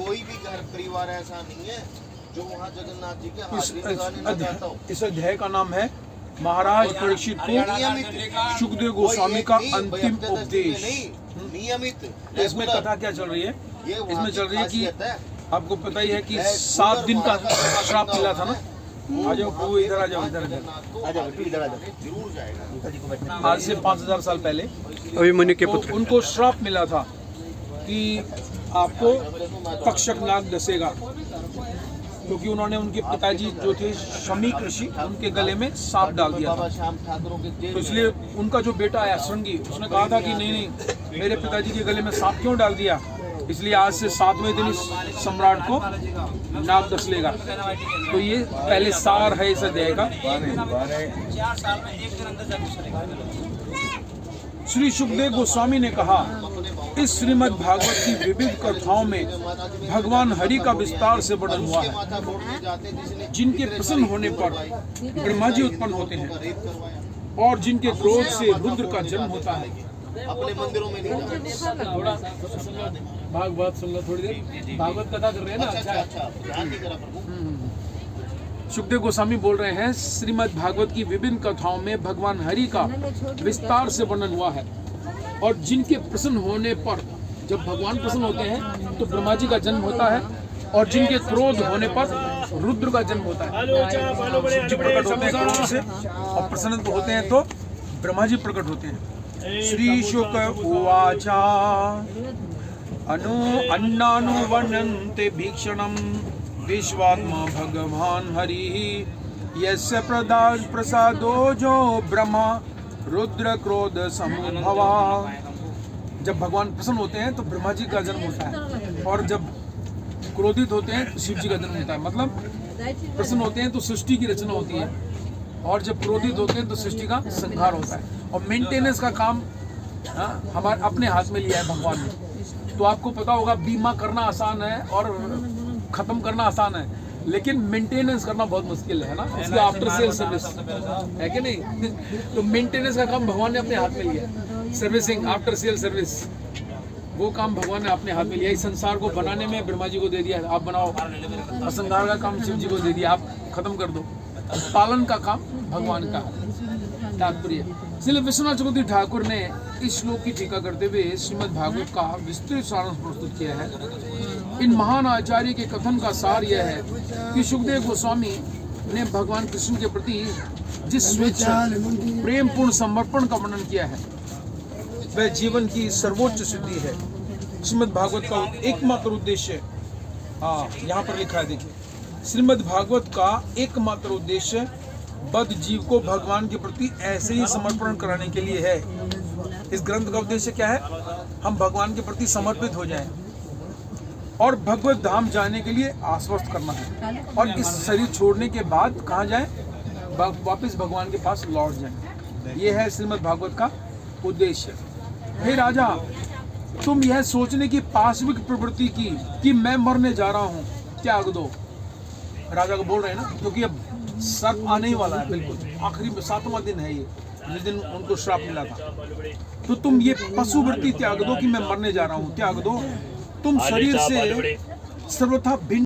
कोई भी घर परिवार ऐसा नहीं है जो वहाँ जगन्नाथ जी के हाजिरी लगाने ना चाहता हो। इस अध्याय का नाम है महाराज परीक्षित को सुखदेव गोस्वामी का अंतिम उपदेश। नियमित इसमें कथा क्या चल रही है? इसमें चल रही है कि आपको पता ही है कि 7 दिन का श्राप मिला था ना। आ जाओ प्रभु, इधर आ जाओ, इधर आ जाओ, इधर आ जाओ, जरूर जाएगा। आज से 5000 साल पहले अभिमन्यु के पुत्र उनको श्राप मिला था कि आपको तक्षक नाग डसेगा, क्योंकि उन्होंने उनके पिताजी जो थे शमीक ऋषि, उनके गले में सांप डाल दिया था। तो इसलिए उनका जो बेटा है श्रृंगी, उसने कहा था कि नहीं नहीं, मेरे पिताजी के गले में सांप क्यों डाल दिया, इसलिए आज से 7वें दिन इस सम्राट को नाग डस लेगा। तो ये पहले सार है इस अध्याय का। श्री सुखदेव गोस्वामी ने कहा, इस श्रीमद् भागवत की विविध कथाओं में भगवान हरि का विस्तार से वर्णन हुआ है, जिनके प्रसन्न होने पर ब्रह्मा जी उत्पन्न होते हैं और जिनके क्रोध से रुद्र का जन्म होता है। अपने मंदिरों में नहीं थोड़ा भागवत सुन लो, थोड़ी देर भागवत कथा कर रहे हैं ना। अच्छा। सुखदेव गोस्वामी बोल रहे हैं, श्रीमद् भागवत की विभिन्न कथाओं में भगवान हरि का विस्तार से वर्णन हुआ है और जिनके प्रसन्न होने पर, जब भगवान प्रसन्न होते हैं तो ब्रह्मा जी का जन्म होता है और जिनके क्रोध होने पर रुद्र का जन्म होता है। शिव जी प्रकट होते हैं क्रोध से और प्रसन्न होते हैं तो ब्रह्मा जी प्रकट होते हैं। श्री शुक उवाचा अन्नानुवर्णन्ते भीक्षणं विश्वात्मा भगवान हरि यस्य प्रसादो जो ब्रह्मा रुद्र क्रोध समुद्भवा। जब भगवान प्रसन्न होते हैं तो ब्रह्मा जी का जन्म होता है और जब क्रोधित होते हैं तो शिव जी का जन्म होता है। मतलब प्रसन्न होते हैं तो सृष्टि की रचना होती है और जब क्रोधित होते हैं तो सृष्टि का संहार होता है। और मेंटेनेंस का काम हमारे अपने हाथ में लिया है भगवान ने। तो आपको पता होगा, बीमा करना आसान है और खत्म करना आसान है, लेकिन मेंटेनेंस करना बहुत मुश्किल है ना। इसलिए आफ्टर सेल सर्विस है कि नहीं। तो मेंटेनेंस का काम भगवान ने अपने हाथ में लिया है। सर्विसिंग, आफ्टर सेल सर्विस, वो काम भगवान ने अपने हाथ में लिया। इस संसार को बनाने में ब्रह्मा जी को दे दिया, आप बनाओ। असंहार का काम शिव जी को दे दिया, आप खत्म कर दो। पालन का काम भगवान का है। तात्पर्य, इसलिए विश्वनाथ चक्रवर्ती ठाकुर ने इस श्लोक की टीका करते हुए श्रीमद् भागवत का विस्तृत सारांश प्रस्तुत किया है। इन महान आचार्य के कथन का सार यह है कि सुखदेव गोस्वामी ने भगवान कृष्ण के प्रति जिस स्वेच्छा प्रेम पूर्ण समर्पण का वर्णन किया है, वह जीवन की सर्वोच्च सिद्धि है। श्रीमद् भागवत का एकमात्र उद्देश्य, यहाँ पर लिखा है, देखिए, श्रीमद् भागवत का एकमात्र उद्देश्य बद्ध जीव को भगवान के प्रति ऐसे ही समर्पण कराने के लिए है। इस ग्रंथ का उद्देश्य क्या है? हम भगवान के प्रति समर्पित हो जाएं और भगवत धाम जाने के लिए आश्वस्त करना है और इस शरीर छोड़ने के बाद कहाँ जाएं? वापस भगवान के पास लौट जाएं। ये है श्रीमद् भागवत का उद्देश्य। हे राजा, तुम यह सोचने की पाशविक प्रवृत्ति की कि मैं मरने जा रहा हूँ, त्याग दो। राजा को बोल रहे हैं ना, क्योंकि अब सर्प आने ही वाला है, बिल्कुल आखिरी 7वां दिन है ये, जिस दिन उनको श्राप मिला था। तो तुम ये पशु वृत्ति त्याग दो कि मैं मरने जा रहा हूँ, त्याग दो। तुम शरीर से सर्वथा भिन्न